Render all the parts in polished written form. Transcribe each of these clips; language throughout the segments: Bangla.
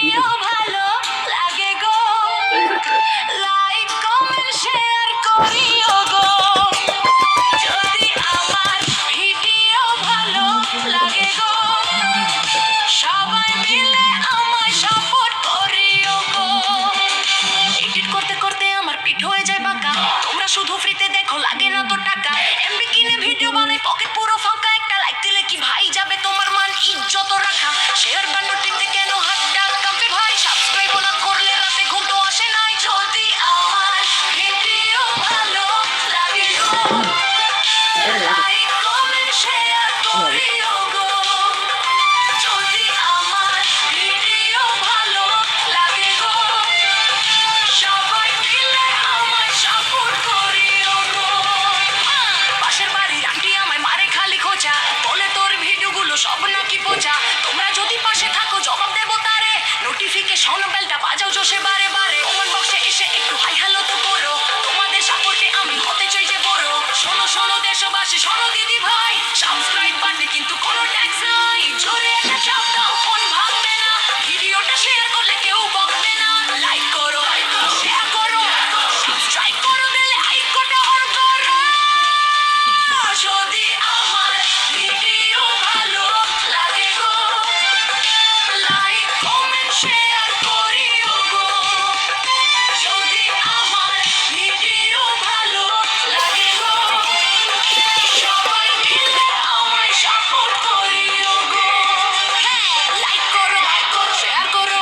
ভিডিও ভালো লাগে গো, লাইক কমেন্ট শেয়ার করিও গো। যদি আমার ভিডিও ভালো লাগে গো, সবাই মিলে আমায় সাপোর্ট করিও গো। এডিট করতে করতে আমার পিঠ হয়ে যায় বাঁকা, তোমরা শুধু ফ্রিতে দেখো, লাগে না তো টাকা। এমবি কিনে ভিডিও বানাই, পকেট পুরো ফাঁকা, একটা লাইক দিলে কি ভাই যাবে তোমার মান ইজ্জত রাখা। শেয়ার বান্ডো টিপতে কেন হাতটা কাঁপে ভাই, সাবস্ক্রাইব না করলে রাতে ঘুমটো আসে নাই। যদি আমার ভিডিও ভালো লাগে গো, লাইক কমেন্ট শেয়ার করিও গো। যদি আমার ভিডিও ভালো লাগে গো, সবাই মিলে আমায় সাপোর্ট করিও গো। পাশের বাড়ির আন্টি আমায় মারে খালি খোঁচা, বলে তোর ভিডিওগুলো সব নাকি পচা। তোমরা যদি পাশে থাকো জবাব দেবো তারে, নোটিফিকেশন বেলটা বাজাও জোশে বারে বারে। কমেন্ট বক্সে এসে একটু হাই হ্যালো তো করো, তোমাদের সাপোর্টে আমি হতে চাই যে বড়। শোনো শোনো দেশবাসী, শোনো দিদি ভাই, সাবস্ক্রাইব বাটনে কিন্তু কোনো ট্যাক্স নাই। জোরে একটা চাপ দাও, ফোন ভাঙবে না, ভিডিওটা শেয়ার করলে কেউ বকবে না। লাইক করো, শেয়ার করো, সাবস্ক্রাইব করো, দিলে আইকনটা অন করো। যদি আমার ভিডিও ভালো লাগে গো, লাইক কমেন্ট শেয়ার করিও গো। যদি আমার ভিডিও ভালো লাগে গো, সবাই মিলে আমায় সাপোর্ট করিও গো। লাইক করো, শেয়ার করো,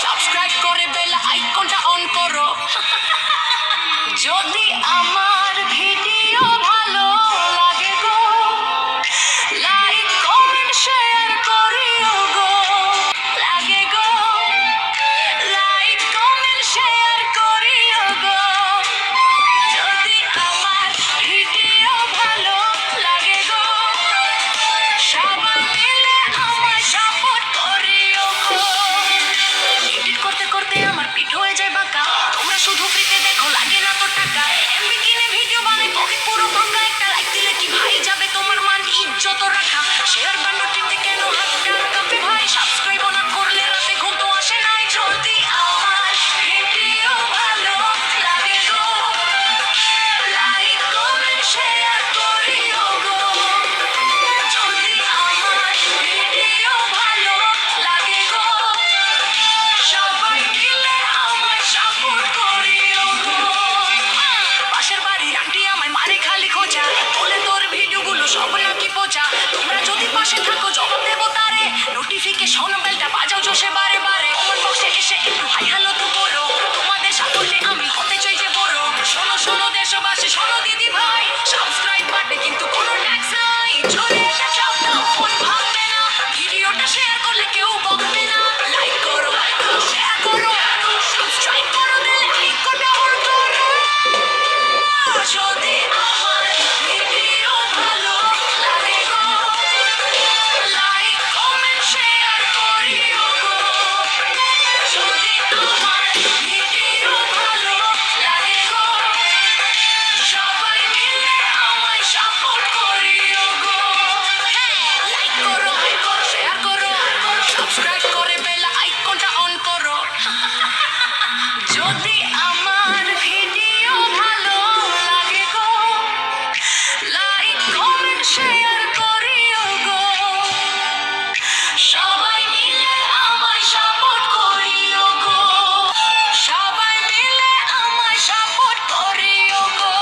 সাবস্ক্রাইব করে বেল আইকনটা অন করো। যদি আমার ভিডিও ভালো লাগে গো, লাইক কমেন্ট শেয়ার করিও গো। লাগে গো, লাইক কমেন্ট শেয়ার করিও গো। যদি আমার ভিডিও ভালো লাগে গো, সবাই মিলে আমায় সাপোর্ট করিও গো। এডিট করতে করতে আমার পিঠ হয়ে যায় বাঁকা, তোমরা শুধু ফ্রিতে দেখো, লাগে না তো টাকা। এমবি কিনে ভিডিও বানাই, পকেট পুরো ফাঁকা, একটা লাইক দিলে কি ভাই যাবে তোমার মান ইজ্জত রাখা। শেয়ার বান্ডো টিপতে কেন হাতটা কাঁপে ভাই, সাবস্ক্রাইব না করলে রাতে ঘুমটো আসে নাই। যদি আমার ভিডিও ভালো লাগে গো, লাইক কমেন্ট শেয়ার করিও গো। যদি আমার ভিডিও ভালো লাগে গো, সবাই মিলে আমায় সাপোর্ট করিও গো। পাশের বাড়ির আন্টি আমায় মারে খালি খোঁচা, বলে তোর ভিডিওগুলো সব নাকি পচা। তোমরা যদি পাশে থাকো জবাব দেবো তারে, নোটিফিকেশন বেলটা বাজাও জোশে বারে বারে। কমেন্ট বক্সে এসে একটু হাই হ্যালো তো করো, তোমাদের সাপোর্টে আমি হতে চাই যে বড়। শোনো শোনো দেশবাসী, শোনো দিদি ভাই, সাবস্ক্রাইব বাটনে কিন্তু কোনো ট্যাক্স নাই। জোরে একটা চাপ দাও, ফোন ভাঙবে না, ভিডিওটা শেয়ার করলে কেউ বকবে না। লাইক করো, শেয়ার করো, সাবস্ক্রাইব করো, দিলে আইকনটা অন করো। যদি আমার ভিডিও ভালো লাগে গো, লাইক কমেন্ট শেয়ার করিও গো। যদি আমার ভিডিও ভালো লাগে গো, সবাই মিলে আমায় সাপোর্ট করিও গো। লাইক করো, শেয়ার করো, সাবস্ক্রাইব করে বেল আইকনটা অন করো। যদি আমার ভিডিও ভালো লাগে গো, লাইক কমেন্ট শেয়ার করিও গো। সবাই মিলে আমায় সাপোর্ট করিও গো। সবাই মিলে আমায় সাপোর্ট করিও গো।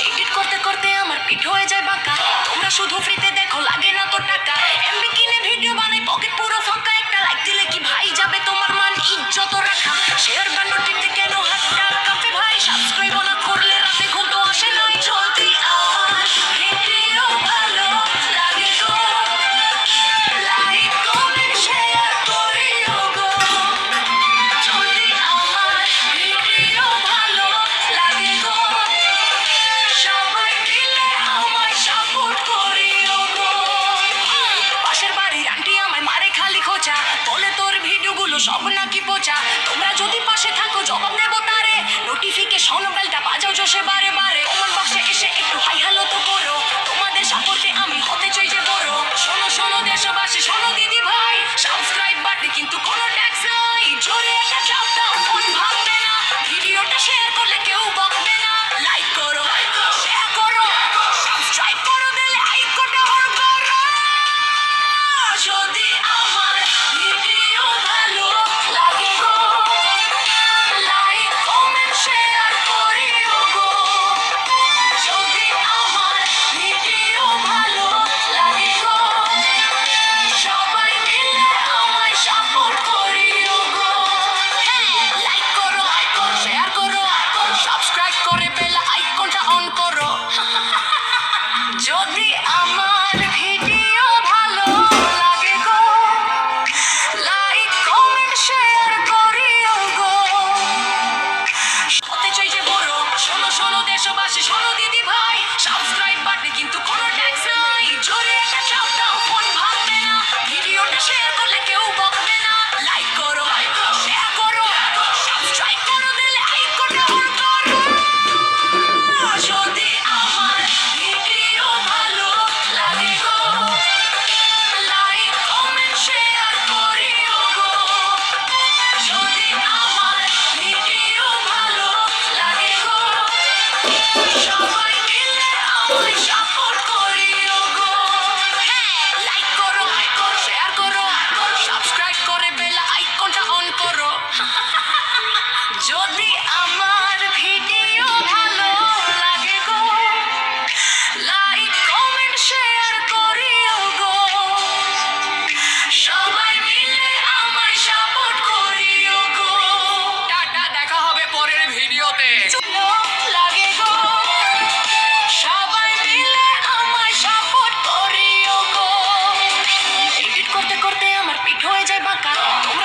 এডিট করতে করতে আমার পিঠ হয়ে যায় বাঁকা, তোমরা শুধু ফ্রিতে দেখো, লাগে না তো টাকা। এমবি কিনে ভিডিও বানাই, পকেট পুরো ফাঁকা, একটা লাইক দিলে কি ভাই যাবে তোমার মান ইজ্জত রাখা। শেয়ার বান্ডো টিপতে কেন হাতটা কাঁপে ভাই, সাবস্ক্রাইব না করলে রাতে ঘুমটো আসে নাই। যদি আমার ভিডিও ভালো লাগে গো, লাইক কমেন্ট শেয়ার করিও গো। যদি আমার ভিডিও ভালো লাগে গো, সবাই মিলে আমায় সাপোর্ট করিও গো। পাশের বাড়ির আন্টি আমায় মারে খালি খোঁচা, বলে তোর ভিডিওগুলো সব নাকি পচা। তোমরা যদি পাশে থাকো জবাব দেবো তারে, নোটিফিকেশন বেলটা বাজাও জোশে বারে বারে। কমেন্ট বক্সে এসে একটু হাই হ্যালো তো করো, তোমাদের সাপোর্টে আমি হতে চাই যে বড়। শোনো শোনো দেশবাসী, শোনো দিদি ভাই, সাবস্ক্রাইব বাটনে কিন্তু কোনো ট্যাক্স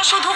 শুধু